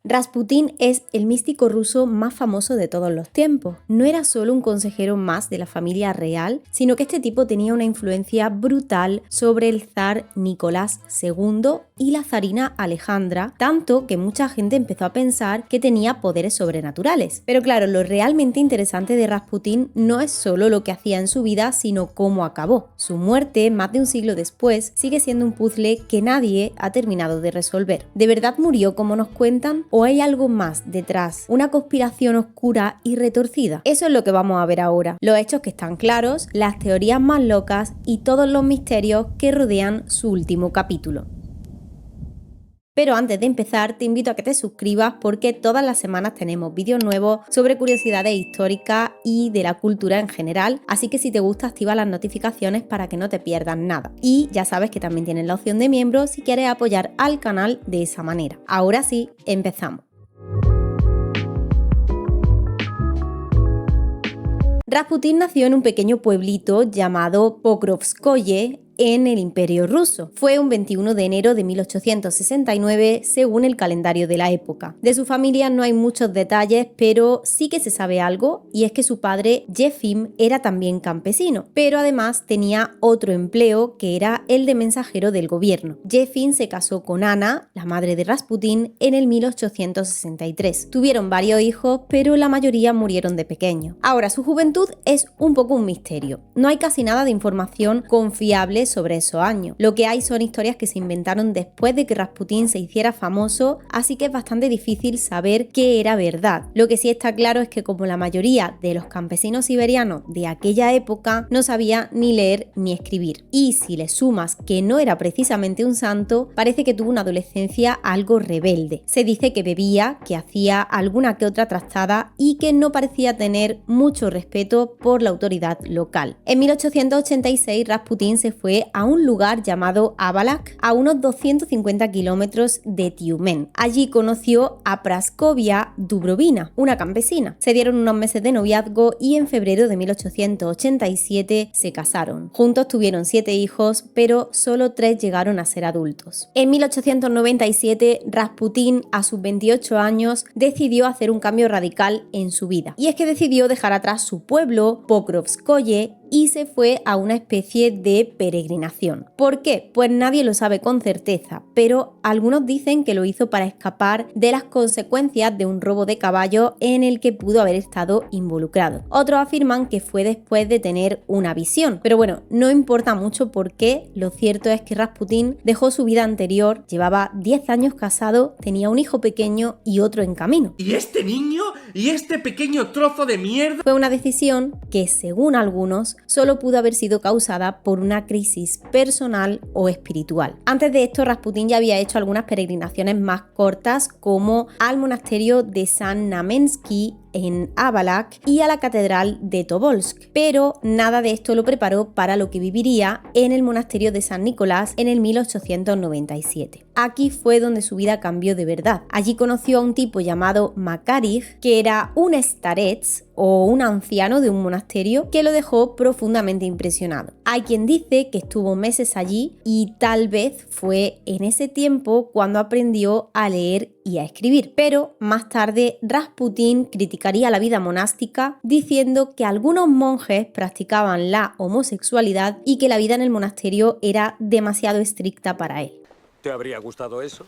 Rasputín es el místico ruso más famoso de todos los tiempos. No era solo un consejero más de la familia real, sino que este tipo tenía una influencia brutal sobre el zar Nicolás II y la zarina Alejandra, tanto que mucha gente empezó a pensar que tenía poderes sobrenaturales. Pero claro, lo realmente interesante de Rasputín no es solo lo que hacía en su vida, sino cómo acabó. Su muerte, más de un siglo después, sigue siendo un puzzle que nadie ha terminado de resolver. ¿De verdad murió como nos cuentan? ¿O hay algo más detrás? ¿Una conspiración oscura y retorcida? Eso es lo que vamos a ver ahora. Los hechos que están claros, las teorías más locas y todos los misterios que rodean su último capítulo. Pero antes de empezar, te invito a que te suscribas porque todas las semanas tenemos vídeos nuevos sobre curiosidades históricas y de la cultura en general, así que si te gusta activa las notificaciones para que no te pierdas nada. Y ya sabes que también tienes la opción de miembro si quieres apoyar al canal de esa manera. Ahora sí, empezamos. Rasputín nació en un pequeño pueblito llamado Pokrovskoye, en el Imperio Ruso. Fue un 21 de enero de 1869 según el calendario de la época. De su familia no hay muchos detalles, pero sí que se sabe algo, y es que su padre, Yefim, era también campesino, pero además tenía otro empleo que era el de mensajero del gobierno. Yefim se casó con Ana, la madre de Rasputín, en el 1863. Tuvieron varios hijos, pero la mayoría murieron de pequeños. Ahora, su juventud es un poco un misterio. No hay casi nada de información confiable sobre esos años. Lo que hay son historias que se inventaron después de que Rasputín se hiciera famoso, así que es bastante difícil saber qué era verdad. Lo que sí está claro es que, como la mayoría de los campesinos siberianos de aquella época, no sabía ni leer ni escribir. Y si le sumas que no era precisamente un santo, parece que tuvo una adolescencia algo rebelde. Se dice que bebía, que hacía alguna que otra trastada y que no parecía tener mucho respeto por la autoridad local. En 1886 Rasputín se fue a un lugar llamado Abalak, a unos 250 kilómetros de Tiumen. Allí conoció a Praskovia Dubrovina, una campesina. Se dieron unos meses de noviazgo y en febrero de 1887 se casaron. Juntos tuvieron 7 hijos, pero solo 3 llegaron a ser adultos. En 1897, Rasputín, a sus 28 años, decidió hacer un cambio radical en su vida. Y es que decidió dejar atrás su pueblo, Pokrovskoye, y se fue a una especie de peregrinación. ¿Por qué? Pues nadie lo sabe con certeza, pero algunos dicen que lo hizo para escapar de las consecuencias de un robo de caballo en el que pudo haber estado involucrado. Otros afirman que fue después de tener una visión, pero bueno, no importa mucho porque lo cierto es que Rasputín dejó su vida anterior, llevaba 10 años casado, tenía un hijo pequeño y otro en camino. ¿Y este niño? ¿Y este pequeño trozo de mierda? Fue una decisión que, según algunos, solo pudo haber sido causada por una crisis personal o espiritual. Antes de esto, Rasputín ya había hecho algunas peregrinaciones más cortas, como al monasterio de San Namensky en Abalak y a la catedral de Tobolsk, pero nada de esto lo preparó para lo que viviría en el monasterio de San Nicolás en el 1897. Aquí fue donde su vida cambió de verdad. Allí conoció a un tipo llamado Makarij, que era un starets o un anciano de un monasterio, que lo dejó profundamente impresionado. Hay quien dice que estuvo meses allí y tal vez fue en ese tiempo cuando aprendió a leer y a escribir. Pero más tarde Rasputín criticaría la vida monástica diciendo que algunos monjes practicaban la homosexualidad y que la vida en el monasterio era demasiado estricta para él. ¿Te habría gustado eso?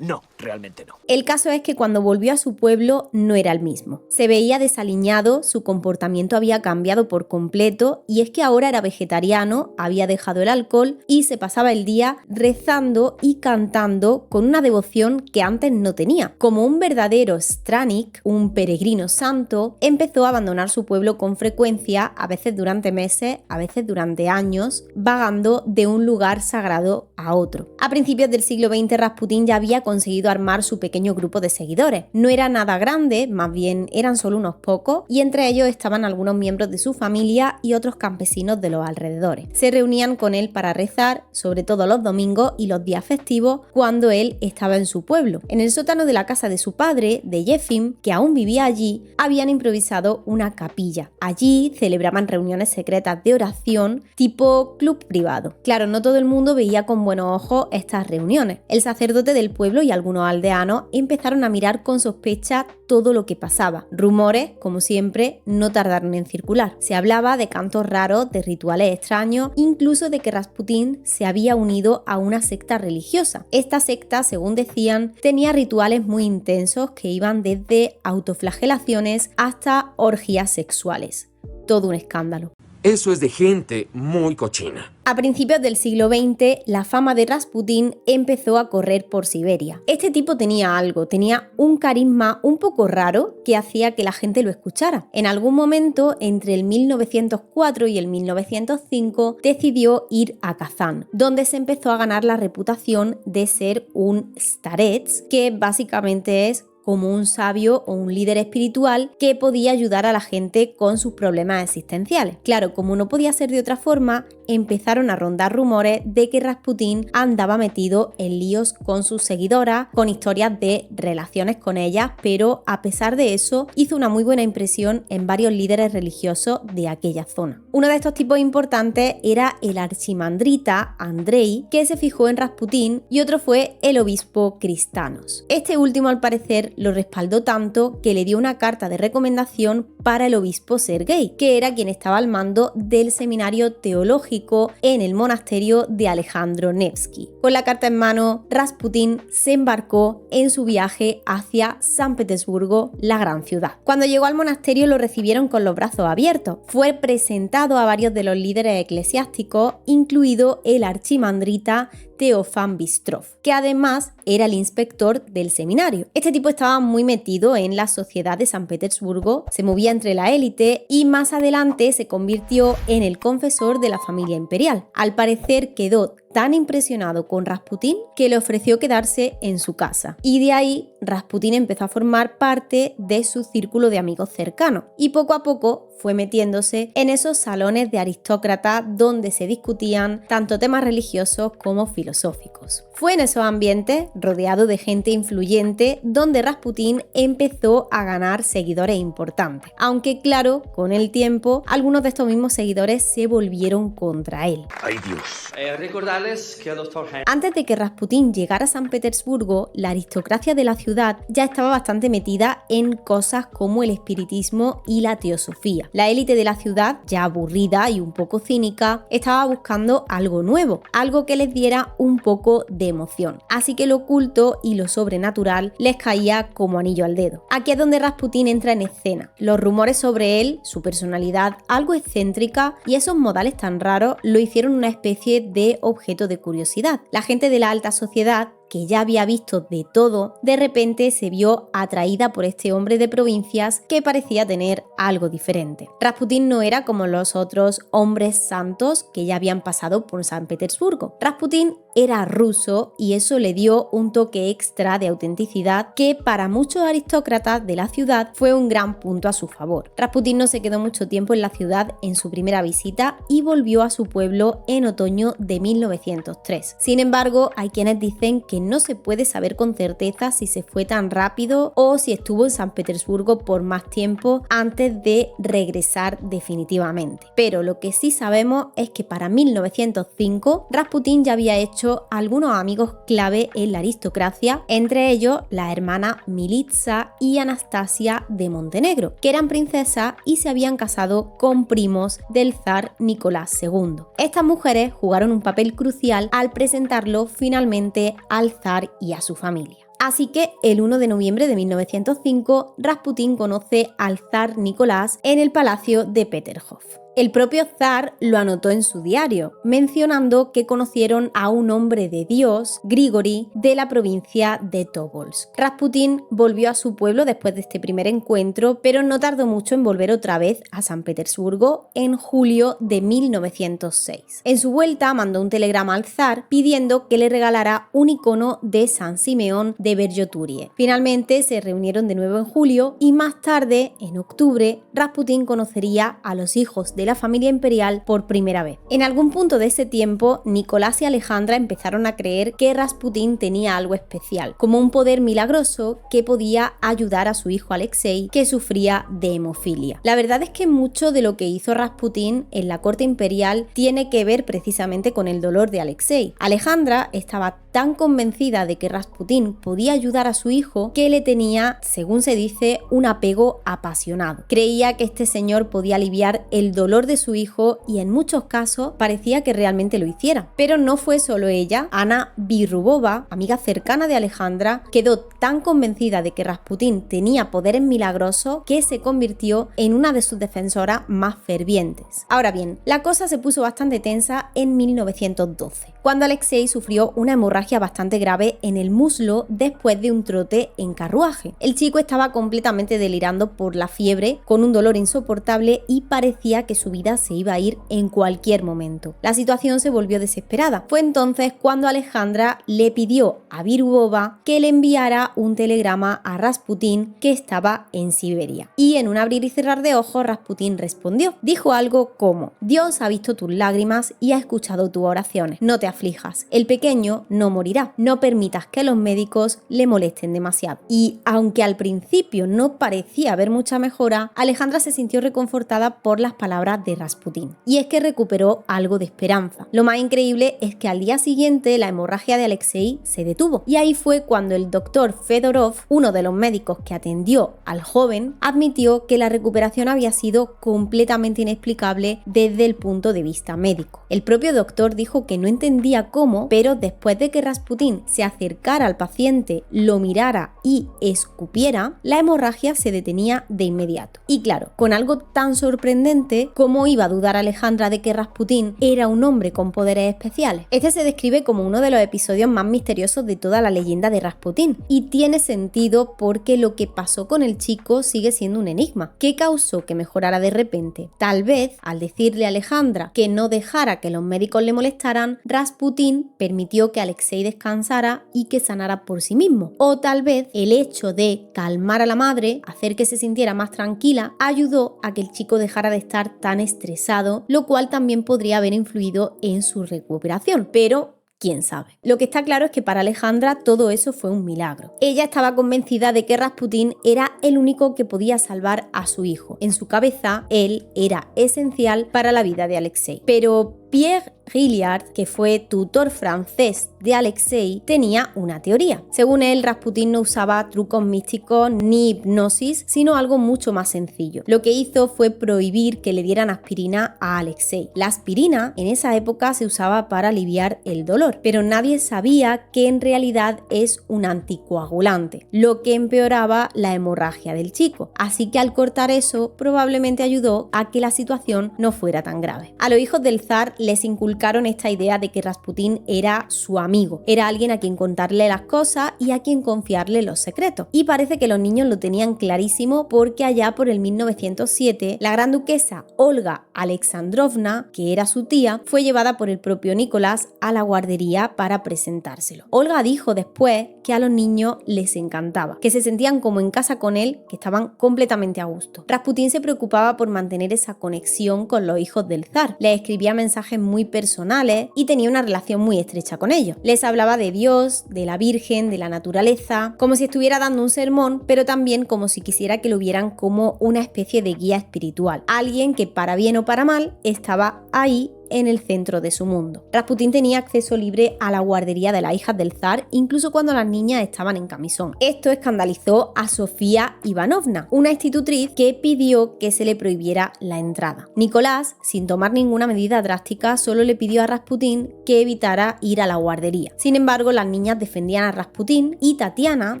No, realmente no. El caso es que cuando volvió a su pueblo no era el mismo. Se veía desaliñado, su comportamiento había cambiado por completo y es que ahora era vegetariano, había dejado el alcohol y se pasaba el día rezando y cantando con una devoción que antes no tenía. Como un verdadero stranik, un peregrino santo, empezó a abandonar su pueblo con frecuencia, a veces durante meses, a veces durante años, vagando de un lugar sagrado a otro. A principios del siglo XX, Rasputín ya había conseguido armar su pequeño grupo de seguidores. No era nada grande, más bien eran solo unos pocos, y entre ellos estaban algunos miembros de su familia y otros campesinos de los alrededores. Se reunían con él para rezar, sobre todo los domingos y los días festivos, cuando él estaba en su pueblo. En el sótano de la casa de su padre, de Yefim, que aún vivía allí, habían improvisado una capilla. Allí celebraban reuniones secretas de oración tipo club privado. Claro, no todo el mundo veía con buenos ojos estas reuniones. El sacerdote del pueblo pueblo y algunos aldeanos empezaron a mirar con sospecha todo lo que pasaba. Rumores, como siempre, no tardaron en circular. Se hablaba de cantos raros, de rituales extraños, incluso de que Rasputín se había unido a una secta religiosa. Esta secta, según decían, tenía rituales muy intensos que iban desde autoflagelaciones hasta orgías sexuales. Todo un escándalo. Eso es de gente muy cochina. A principios del siglo XX, la fama de Rasputín empezó a correr por Siberia. Este tipo tenía algo, tenía un carisma un poco raro que hacía que la gente lo escuchara. En algún momento, entre el 1904 y el 1905, decidió ir a Kazán, donde se empezó a ganar la reputación de ser un starets, que básicamente es como un sabio o un líder espiritual que podía ayudar a la gente con sus problemas existenciales. Claro, como no podía ser de otra forma, empezaron a rondar rumores de que Rasputín andaba metido en líos con sus seguidoras, con historias de relaciones con ellas, pero a pesar de eso, hizo una muy buena impresión en varios líderes religiosos de aquella zona. Uno de estos tipos importantes era el archimandrita Andrei, que se fijó en Rasputín, y otro fue el obispo Kristanos. Este último, al parecer, lo respaldó tanto que le dio una carta de recomendación para el obispo Sergei, que era quien estaba al mando del seminario teológico en el monasterio de Alejandro Nevsky. Con la carta en mano, Rasputín se embarcó en su viaje hacia San Petersburgo, la gran ciudad. Cuando llegó al monasterio lo recibieron con los brazos abiertos. Fue presentado a varios de los líderes eclesiásticos, incluido el archimandrita Teofán Bistrov, que además era el inspector del seminario. Este tipo estaba muy metido en la sociedad de San Petersburgo, se movía entre la élite y más adelante se convirtió en el confesor de la familia imperial. Al parecer quedó tan impresionado con Rasputín que le ofreció quedarse en su casa. Y de ahí Rasputín empezó a formar parte de su círculo de amigos cercanos y poco a poco fue metiéndose en esos salones de aristócratas donde se discutían tanto temas religiosos como filosóficos. Fue en esos ambientes, rodeado de gente influyente, donde Rasputín empezó a ganar seguidores importantes. Aunque claro, con el tiempo, algunos de estos mismos seguidores se volvieron contra él. ¡Ay, Dios! Recordarles que el Dr. Antes de que Rasputín llegara a San Petersburgo, la aristocracia de la ciudad ya estaba bastante metida en cosas como el espiritismo y la teosofía. La élite de la ciudad, ya aburrida y un poco cínica, estaba buscando algo nuevo, algo que les diera un poco de emoción. Así que lo oculto y lo sobrenatural les caía como anillo al dedo. Aquí es donde Rasputín entra en escena. Los rumores sobre él, su personalidad algo excéntrica y esos modales tan raros lo hicieron una especie de objeto de curiosidad. La gente de la alta sociedad, que ya había visto de todo, de repente se vio atraída por este hombre de provincias que parecía tener algo diferente. Rasputín no era como los otros hombres santos que ya habían pasado por San Petersburgo. Rasputín era ruso y eso le dio un toque extra de autenticidad que para muchos aristócratas de la ciudad fue un gran punto a su favor. Rasputín no se quedó mucho tiempo en la ciudad en su primera visita y volvió a su pueblo en otoño de 1903. Sin embargo, hay quienes dicen que no se puede saber con certeza si se fue tan rápido o si estuvo en San Petersburgo por más tiempo antes de regresar definitivamente. Pero lo que sí sabemos es que para 1905 Rasputín ya había hecho algunos amigos clave en la aristocracia, entre ellos la hermana Militsa y Anastasia de Montenegro, que eran princesas y se habían casado con primos del zar Nicolás II. Estas mujeres jugaron un papel crucial al presentarlo finalmente al zar y a su familia. Así que el 1 de noviembre de 1905, Rasputín conoce al zar Nicolás en el palacio de Peterhof. El propio zar lo anotó en su diario, mencionando que conocieron a un hombre de Dios, Grigori, de la provincia de Tobolsk. Rasputín volvió a su pueblo después de este primer encuentro, pero no tardó mucho en volver otra vez a San Petersburgo en julio de 1906. En su vuelta mandó un telegrama al zar pidiendo que le regalara un icono de San Simeón de Verjoturie. Finalmente se reunieron de nuevo en julio y más tarde, en octubre, Rasputín conocería a los hijos de la familia imperial por primera vez. En algún punto de ese tiempo, Nicolás y Alejandra empezaron a creer que Rasputín tenía algo especial, como un poder milagroso que podía ayudar a su hijo Alexei, que sufría de hemofilia. La verdad es que mucho de lo que hizo Rasputín en la corte imperial tiene que ver precisamente con el dolor de Alexei. Alejandra estaba tan convencida de que Rasputín podía ayudar a su hijo que le tenía, según se dice, un apego apasionado. Creía que este señor podía aliviar el dolor de su hijo y en muchos casos parecía que realmente lo hiciera. Pero no fue solo ella. Ana Birubova, amiga cercana de Alejandra, quedó tan convencida de que Rasputín tenía poderes milagrosos que se convirtió en una de sus defensoras más fervientes. Ahora bien, la cosa se puso bastante tensa en 1912, cuando Alexei sufrió una hemorragia bastante grave en el muslo después de un trote en carruaje. El chico estaba completamente delirando por la fiebre, con un dolor insoportable y parecía que su vida se iba a ir en cualquier momento. La situación se volvió desesperada. Fue entonces cuando Alejandra le pidió a Birubova que le enviara un telegrama a Rasputín, que estaba en Siberia. Y en un abrir y cerrar de ojos, Rasputín respondió. Dijo algo como: Dios ha visto tus lágrimas y ha escuchado tus oraciones. No te aflijas, el pequeño no morirá. No permitas que los médicos le molesten demasiado. Y aunque al principio no parecía haber mucha mejora, Alejandra se sintió reconfortada por las palabras de Rasputín. Y es que recuperó algo de esperanza. Lo más increíble es que al día siguiente la hemorragia de Alexei se detuvo. Y ahí fue cuando el doctor Fedorov, uno de los médicos que atendió al joven, admitió que la recuperación había sido completamente inexplicable desde el punto de vista médico. El propio doctor dijo que no entendía cómo, pero después de que Rasputín se acercara al paciente, lo mirara y escupiera, la hemorragia se detenía de inmediato. Y claro, con algo tan sorprendente, ¿cómo iba a dudar Alejandra de que Rasputín era un hombre con poderes especiales? Este se describe como uno de los episodios más misteriosos de toda la leyenda de Rasputín, y tiene sentido porque lo que pasó con el chico sigue siendo un enigma. ¿Qué causó que mejorara de repente? Tal vez, al decirle a Alejandra que no dejara que los médicos le molestaran, Rasputín permitió que Alexei descansara y que sanara por sí mismo. O tal vez el hecho de calmar a la madre, hacer que se sintiera más tranquila, ayudó a que el chico dejara de estar tan estresado, lo cual también podría haber influido en su recuperación. Pero quién sabe. Lo que está claro es que para Alejandra todo eso fue un milagro. Ella estaba convencida de que Rasputín era el único que podía salvar a su hijo. En su cabeza, él era esencial para la vida de Alexei. Pero Pierre Gilliard, que fue tutor francés de Alexei, tenía una teoría. Según él, Rasputín no usaba trucos místicos ni hipnosis, sino algo mucho más sencillo. Lo que hizo fue prohibir que le dieran aspirina a Alexei. La aspirina en esa época se usaba para aliviar el dolor, pero nadie sabía que en realidad es un anticoagulante, lo que empeoraba la hemorragia del chico. Así que al cortar eso, probablemente ayudó a que la situación no fuera tan grave. A los hijos del zar les inculcaron esta idea de que Rasputín era su amigo, era alguien a quien contarle las cosas y a quien confiarle los secretos. Y parece que los niños lo tenían clarísimo, porque allá por el 1907 la gran duquesa Olga Alexandrovna, que era su tía, fue llevada por el propio Nicolás a la guardería para presentárselo. Olga dijo después que a los niños les encantaba, que se sentían como en casa con él, que estaban completamente a gusto. Rasputín se preocupaba por mantener esa conexión con los hijos del zar. Les escribía mensajes muy personales y tenía una relación muy estrecha con ellos. Les hablaba de Dios, de la Virgen, de la naturaleza, como si estuviera dando un sermón, pero también como si quisiera que lo vieran como una especie de guía espiritual, alguien que para bien o para mal estaba ahí en el centro de su mundo. Rasputín tenía acceso libre a la guardería de las hijas del zar, incluso cuando las niñas estaban en camisón. Esto escandalizó a Sofía Ivanovna, una institutriz que pidió que se le prohibiera la entrada. Nicolás, sin tomar ninguna medida drástica, solo le pidió a Rasputín que evitara ir a la guardería. Sin embargo, las niñas defendían a Rasputín y Tatiana,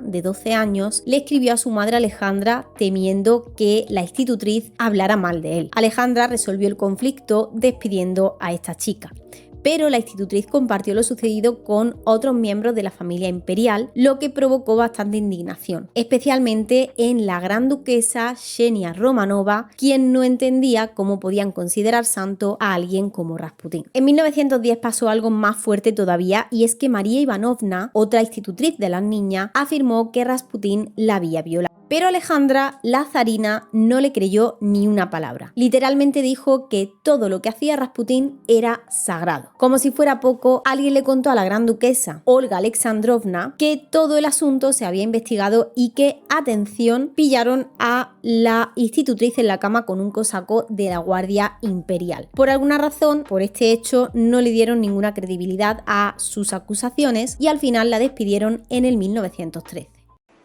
de 12 años, le escribió a su madre Alejandra temiendo que la institutriz hablara mal de él. Alejandra resolvió el conflicto despidiendo a esta chica. Pero la institutriz compartió lo sucedido con otros miembros de la familia imperial, lo que provocó bastante indignación, especialmente en la gran duquesa Xenia Romanova, quien no entendía cómo podían considerar santo a alguien como Rasputín. En 1910 pasó algo más fuerte todavía, y es que María Ivanovna, otra institutriz de las niñas, afirmó que Rasputín la había violado. Pero Alejandra, la zarina, no le creyó ni una palabra. Literalmente dijo que todo lo que hacía Rasputín era sagrado. Como si fuera poco, alguien le contó a la gran duquesa, Olga Alexandrovna, que todo el asunto se había investigado y que, atención, pillaron a la institutriz en la cama con un cosaco de la Guardia Imperial. Por alguna razón, por este hecho, no le dieron ninguna credibilidad a sus acusaciones y al final la despidieron en el 1913.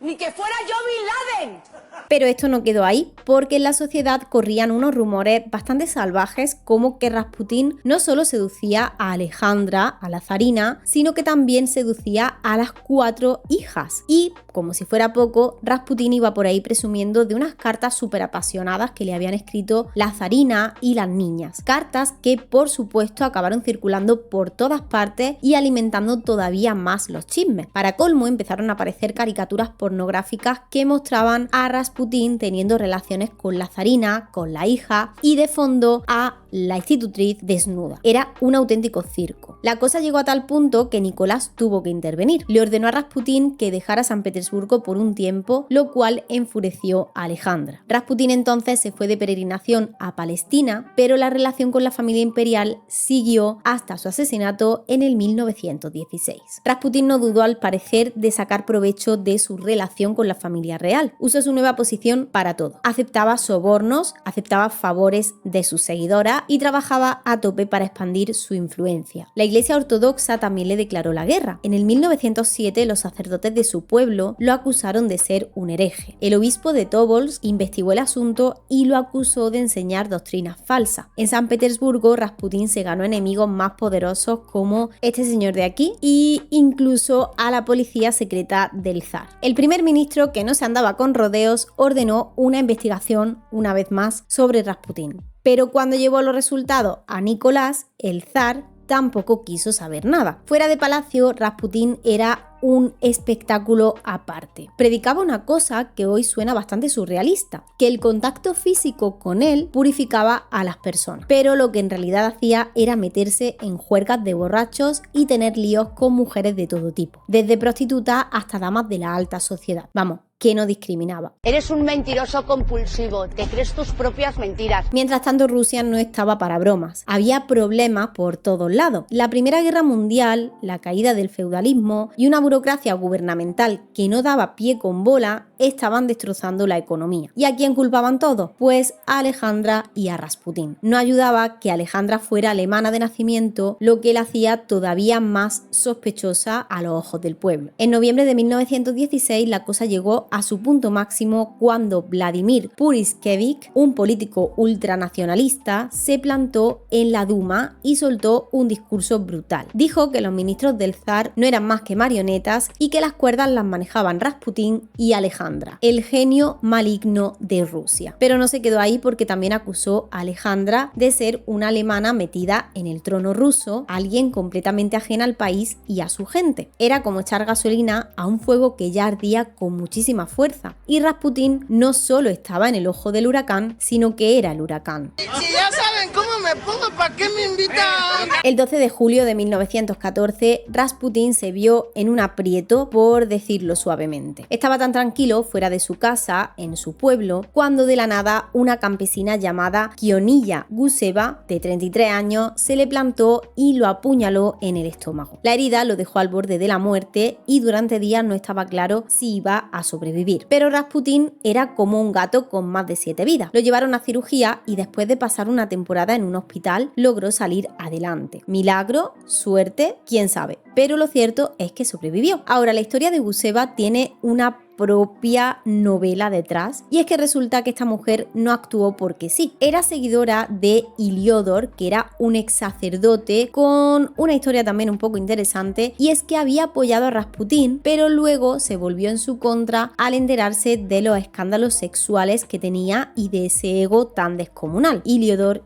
¡Ni que fuera yo Bin Laden! Pero esto no quedó ahí, porque en la sociedad corrían unos rumores bastante salvajes como que Rasputín no solo seducía a Alejandra, a la zarina, sino que también seducía a las 4 hijas. Y, como si fuera poco, Rasputín iba por ahí presumiendo de unas cartas súper apasionadas que le habían escrito la zarina y las niñas. Cartas que, por supuesto, acabaron circulando por todas partes y alimentando todavía más los chismes. Para colmo, empezaron a aparecer caricaturas pornográficas que mostraban a Rasputín teniendo relaciones con la zarina, con la hija y de fondo a la institutriz desnuda. Era un auténtico circo. La cosa llegó a tal punto que Nicolás tuvo que intervenir. Le ordenó a Rasputín que dejara San Petersburgo por un tiempo, lo cual enfureció a Alejandra. Rasputín entonces se fue de peregrinación a Palestina, pero la relación con la familia imperial siguió hasta su asesinato en el 1916. Rasputín no dudó al parecer de sacar provecho de su relación con la familia real. Usó su nueva posición para todo. Aceptaba sobornos, aceptaba favores de sus seguidoras y trabajaba a tope para expandir su influencia. La Iglesia Ortodoxa también le declaró la guerra. En el 1907 los sacerdotes de su pueblo lo acusaron de ser un hereje. El obispo de Tobolsk investigó el asunto y lo acusó de enseñar doctrinas falsas. En San Petersburgo, Rasputín se ganó enemigos más poderosos como este señor de aquí e incluso a la policía secreta del zar. El primer ministro, que no se andaba con rodeos, ordenó una investigación, una vez más, sobre Rasputín. Pero cuando llevó los resultados a Nicolás, el zar tampoco quiso saber nada. Fuera de palacio, Rasputín era un espectáculo aparte. Predicaba una cosa que hoy suena bastante surrealista, que el contacto físico con él purificaba a las personas, pero lo que en realidad hacía era meterse en juergas de borrachos y tener líos con mujeres de todo tipo, desde prostitutas hasta damas de la alta sociedad. Vamos, que no discriminaba. Eres un mentiroso compulsivo, te crees tus propias mentiras. Mientras tanto, Rusia no estaba para bromas. Había problemas por todos lados. La Primera Guerra Mundial, la caída del feudalismo y una burocracia gubernamental que no daba pie con bola estaban destrozando la economía. ¿Y a quién culpaban todos? Pues a Alejandra y a Rasputín. No ayudaba que Alejandra fuera alemana de nacimiento, lo que la hacía todavía más sospechosa a los ojos del pueblo. En noviembre de 1916 la cosa llegó a su punto máximo cuando Vladimir Puryshkevich, un político ultranacionalista, se plantó en la Duma y soltó un discurso brutal. Dijo que los ministros del zar no eran más que marionetas y que las cuerdas las manejaban Rasputín y Alejandra, el genio maligno de Rusia. Pero no se quedó ahí, porque también acusó a Alejandra de ser una alemana metida en el trono ruso, alguien completamente ajena al país y a su gente. Era como echar gasolina a un fuego que ya ardía con muchísima fuerza. Y Rasputín no solo estaba en el ojo del huracán, sino que era el huracán. Si ya saben cómo me pongo, ¿para qué me invitan? El 12 de julio de 1914, Rasputín se vio en un aprieto, por decirlo suavemente. Estaba tan tranquilo fuera de su casa, en su pueblo, cuando de la nada una campesina llamada Kionilla Guseva, de 33 años, se le plantó y lo apuñaló en el estómago. La herida lo dejó al borde de la muerte y durante días no estaba claro si iba a sobrevivir. Pero Rasputín era como un gato con más de 7 vidas. Lo llevaron a cirugía y después de pasar una temporada en un hospital logró salir adelante. Milagro, suerte, quién sabe. Pero lo cierto es que sobrevivió. Ahora, la historia de Guseva tiene una propia novela detrás, y es que resulta que esta mujer no actuó porque sí. Era seguidora de Heliodor, que era un ex sacerdote con una historia también un poco interesante, y es que había apoyado a Rasputín, pero luego se volvió en su contra al enterarse de los escándalos sexuales que tenía y de ese ego tan descomunal. Heliodor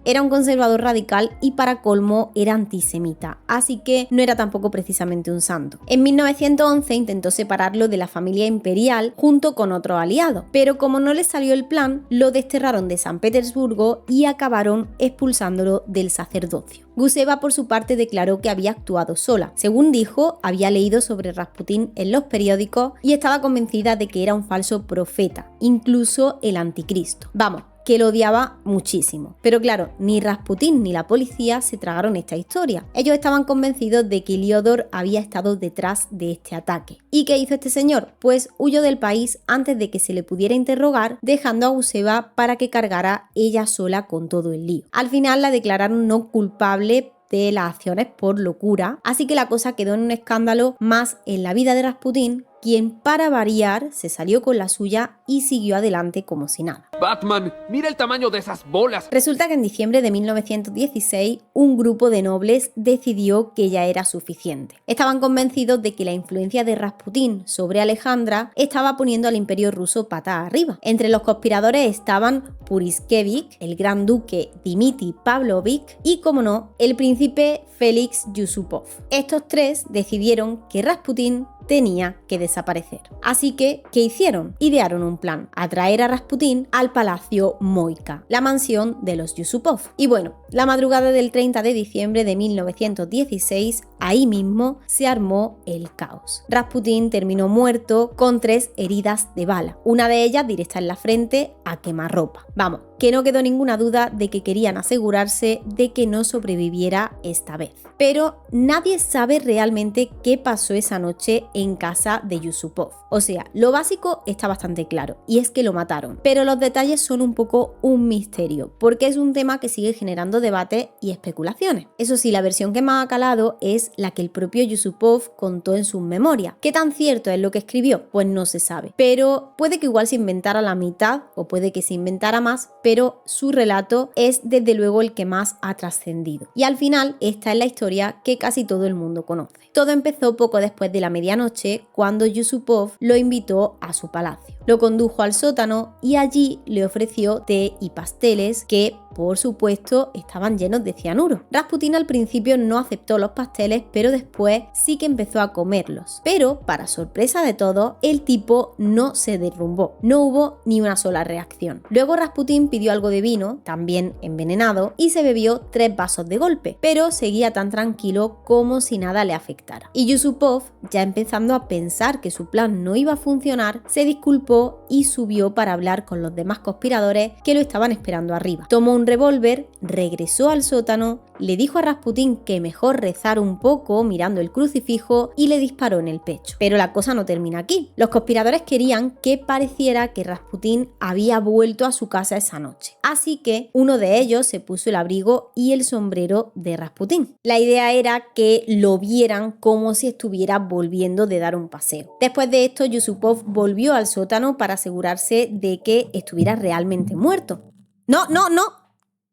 era un conservador radical y para colmo era antisemita, así que no era tampoco precisamente un santo. En 1911 intentó separarlo de la familia familia imperial junto con otros aliados, pero como no les salió el plan, lo desterraron de San Petersburgo y acabaron expulsándolo del sacerdocio. Guseva, por su parte, declaró que había actuado sola. Según dijo, había leído sobre Rasputín en los periódicos y estaba convencida de que era un falso profeta, incluso el anticristo. Vamos, que lo odiaba muchísimo. Pero claro, ni Rasputín ni la policía se tragaron esta historia. Ellos estaban convencidos de que Liodor había estado detrás de este ataque. ¿Y qué hizo este señor? Pues huyó del país antes de que se le pudiera interrogar, dejando a Guseva para que cargara ella sola con todo el lío. Al final la declararon no culpable de las acciones por locura, así que la cosa quedó en un escándalo más en la vida de Rasputín, quien para variar se salió con la suya y siguió adelante como si nada. Batman, mira el tamaño de esas bolas. Resulta que en diciembre de 1916 un grupo de nobles decidió que ya era suficiente. Estaban convencidos de que la influencia de Rasputín sobre Alejandra estaba poniendo al imperio ruso patas arriba. Entre los conspiradores estaban Puriskevich, el gran duque Dmitri Pavlovich y, como no, el príncipe Félix Yusupov. Estos tres decidieron que Rasputín tenía que desaparecer. Así que, ¿qué hicieron? Idearon un plan: atraer a Rasputín al Palacio Moika, la mansión de los Yusupov. Y bueno, la madrugada del 30 de diciembre de 1916, ahí mismo se armó el caos. Rasputín terminó muerto con 3 heridas de bala, una de ellas directa en la frente a quemarropa. Vamos, que no quedó ninguna duda de que querían asegurarse de que no sobreviviera esta vez. Pero nadie sabe realmente qué pasó esa noche en casa de Yusupov. O sea, lo básico está bastante claro, y es que lo mataron. Pero los detalles son un poco un misterio, porque es un tema que sigue generando debate y especulaciones. Eso sí, la versión que más ha calado es la que el propio Yusupov contó en sus memorias. ¿Qué tan cierto es lo que escribió? Pues no se sabe. Pero puede que igual se inventara la mitad, o puede que se inventara más, pero su relato es desde luego el que más ha trascendido. Y al final, esta es la historia que casi todo el mundo conoce. Todo empezó poco después de la medianoche, cuando Yusupov lo invitó a su palacio. Lo condujo al sótano y allí le ofreció té y pasteles que, por supuesto, estaban llenos de cianuro. Rasputín al principio no aceptó los pasteles, pero después sí que empezó a comerlos. Pero, para sorpresa de todos, el tipo no se derrumbó. No hubo ni una sola reacción. Luego Rasputín pidió algo de vino, también envenenado, y se bebió 3 vasos de golpe, pero seguía tan tranquilo como si nada le afectara. Y Yusupov, ya empezando a pensar que su plan no iba a funcionar, se disculpó y subió para hablar con los demás conspiradores que lo estaban esperando arriba. Tomó un revólver, regresó al sótano, le dijo a Rasputín que mejor rezar un poco mirando el crucifijo y le disparó en el pecho. Pero la cosa no termina aquí. Los conspiradores querían que pareciera que Rasputín había vuelto a su casa esa noche. Así que uno de ellos se puso el abrigo y el sombrero de Rasputín. La idea era que lo vieran como si estuviera volviendo de dar un paseo. Después de esto, Yusupov volvió al sótano para asegurarse de que estuviera realmente muerto. ¡No, no, no!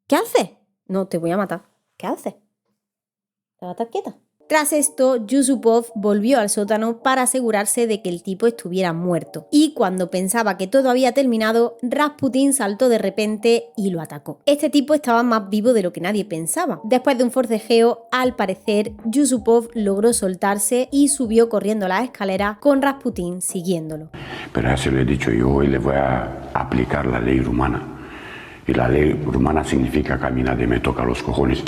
¿Qué haces? No, te voy a matar. ¿Qué haces? ¿Te vas a estar quieta? Tras esto, Yusupov volvió al sótano para asegurarse de que el tipo estuviera muerto. Y cuando pensaba que todo había terminado, Rasputín saltó de repente y lo atacó. Este tipo estaba más vivo de lo que nadie pensaba. Después de un forcejeo, al parecer, Yusupov logró soltarse y subió corriendo las escaleras con Rasputín siguiéndolo. Pero ya se lo he dicho yo y le voy a aplicar la ley rumana. Y la ley rumana significa caminar y me toca los cojones.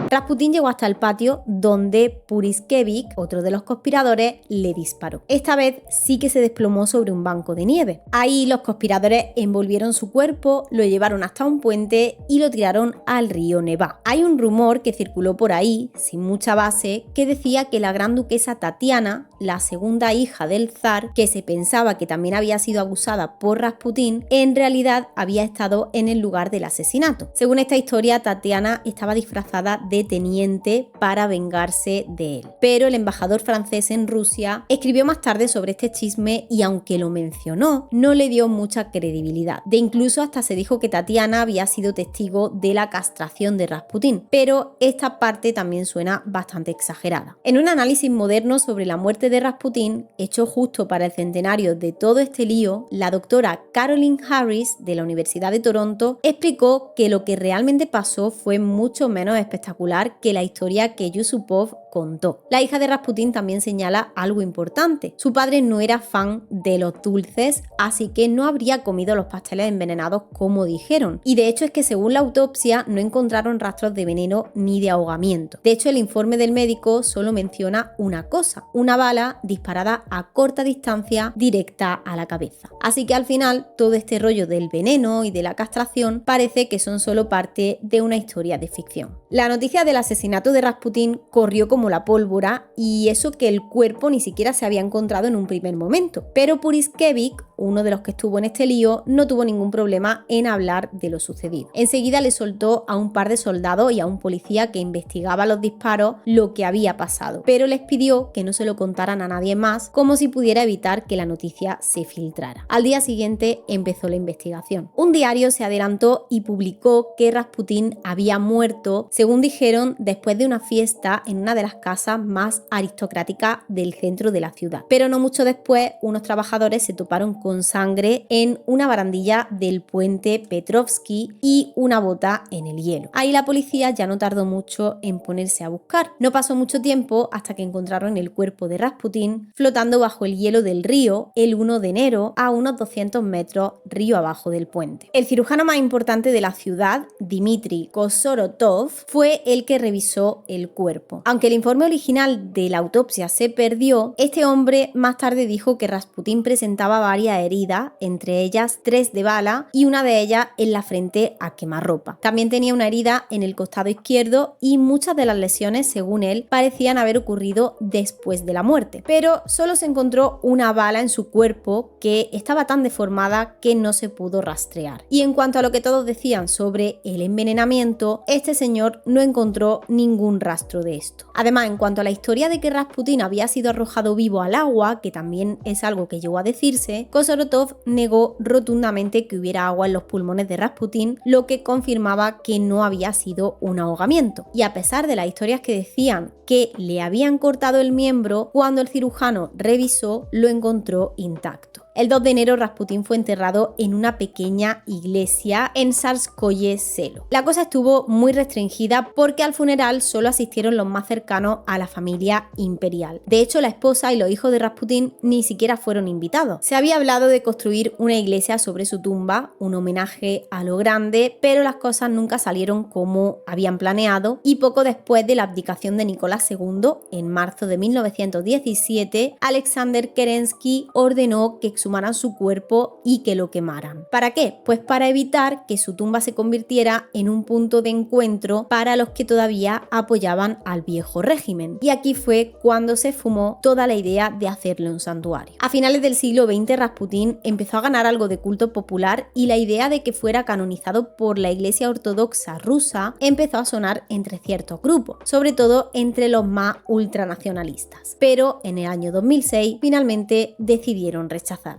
Rasputín llegó hasta el patio donde Puriskevich, otro de los conspiradores, le disparó. Esta vez sí que se desplomó sobre un banco de nieve. Ahí los conspiradores envolvieron su cuerpo, lo llevaron hasta un puente y lo tiraron al río Neva. Hay un rumor que circuló por ahí, sin mucha base, que decía que la gran duquesa Tatiana, la segunda hija del zar, que se pensaba que también había sido abusada por Rasputín, en realidad había estado en el lugar del asesinato. Según esta historia, Tatiana estaba disfrazada de teniente para vengarse de él. Pero el embajador francés en Rusia escribió más tarde sobre este chisme y aunque lo mencionó, no le dio mucha credibilidad. De incluso hasta se dijo que Tatiana había sido testigo de la castración de Rasputín, pero esta parte también suena bastante exagerada. En un análisis moderno sobre la muerte de Rasputín, hecho justo para el centenario de todo este lío, la doctora Caroline Harris de la Universidad de Toronto explicó que lo que realmente pasó fue mucho menos espectacular popular que la historia que Yusupov contó. La hija de Rasputín también señala algo importante. Su padre no era fan de los dulces, así que no habría comido los pasteles envenenados como dijeron. Y de hecho es que según la autopsia no encontraron rastros de veneno ni de ahogamiento. De hecho el informe del médico solo menciona una cosa, una bala disparada a corta distancia directa a la cabeza. Así que al final todo este rollo del veneno y de la castración parece que son solo parte de una historia de ficción. La noticia del asesinato de Rasputín corrió como la pólvora, y eso que el cuerpo ni siquiera se había encontrado en un primer momento. Pero Puriskevich, uno de los que estuvo en este lío, no tuvo ningún problema en hablar de lo sucedido. Enseguida le soltó a un par de soldados y a un policía que investigaba los disparos lo que había pasado, pero les pidió que no se lo contaran a nadie más, como si pudiera evitar que la noticia se filtrara. Al día siguiente empezó la investigación. Un diario se adelantó y publicó que Rasputín había muerto, según dijeron, después de una fiesta en una de las casas más aristocráticas del centro de la ciudad. Pero no mucho después, unos trabajadores se toparon con sangre en una barandilla del puente Petrovsky y una bota en el hielo. Ahí la policía ya no tardó mucho en ponerse a buscar. No pasó mucho tiempo hasta que encontraron el cuerpo de Rasputín flotando bajo el hielo del río el 1 de enero a unos 200 metros río abajo del puente. El cirujano más importante de la ciudad, Dmitry Kosorotov, fue el que revisó el cuerpo. Aunque el informe original de la autopsia se perdió, este hombre más tarde dijo que Rasputín presentaba varias heridas, entre ellas 3 de bala y una de ellas en la frente a quemarropa. También tenía una herida en el costado izquierdo y muchas de las lesiones, según él, parecían haber ocurrido después de la muerte. Pero solo se encontró una bala en su cuerpo que estaba tan deformada que no se pudo rastrear. Y en cuanto a lo que todos decían sobre el envenenamiento, este señor no encontró ningún rastro de esto. Además, en cuanto a la historia de que Rasputín había sido arrojado vivo al agua, que también es algo que llegó a decirse, Kosorotov negó rotundamente que hubiera agua en los pulmones de Rasputín, lo que confirmaba que no había sido un ahogamiento. Y a pesar de las historias que decían que le habían cortado el miembro, cuando el cirujano revisó, lo encontró intacto. El 2 de enero Rasputín fue enterrado en una pequeña iglesia en Tsarskoye Selo. La cosa estuvo muy restringida porque al funeral solo asistieron los más cercanos a la familia imperial. De hecho, la esposa y los hijos de Rasputín ni siquiera fueron invitados. Se había hablado de construir una iglesia sobre su tumba, un homenaje a lo grande, pero las cosas nunca salieron como habían planeado, y poco después de la abdicación de Nicolás II, en marzo de 1917, Alexander Kerensky ordenó que exhumaran su cuerpo y que lo quemaran. ¿Para qué? Pues para evitar que su tumba se convirtiera en un punto de encuentro para los que todavía apoyaban al viejo régimen. Y aquí fue cuando se fumó toda la idea de hacerle un santuario. A finales del siglo XX, Rasputín empezó a ganar algo de culto popular y la idea de que fuera canonizado por la Iglesia Ortodoxa rusa empezó a sonar entre ciertos grupos, sobre todo entre los más ultranacionalistas. Pero en el año 2006 finalmente decidieron rechazarlo.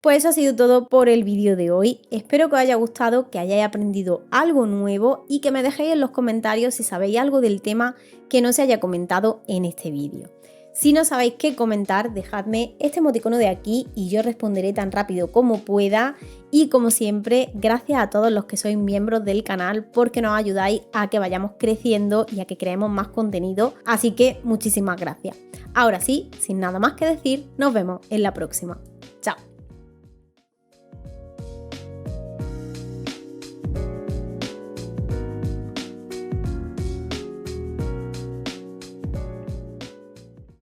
Pues eso ha sido todo por el vídeo de hoy. Espero que os haya gustado, que hayáis aprendido algo nuevo y que me dejéis en los comentarios si sabéis algo del tema que no se haya comentado en este vídeo. Si no sabéis qué comentar, dejadme este emoticono de aquí y yo responderé tan rápido como pueda. Y como siempre, gracias a todos los que sois miembros del canal porque nos ayudáis a que vayamos creciendo y a que creemos más contenido. Así que muchísimas gracias. Ahora sí, sin nada más que decir, nos vemos en la próxima.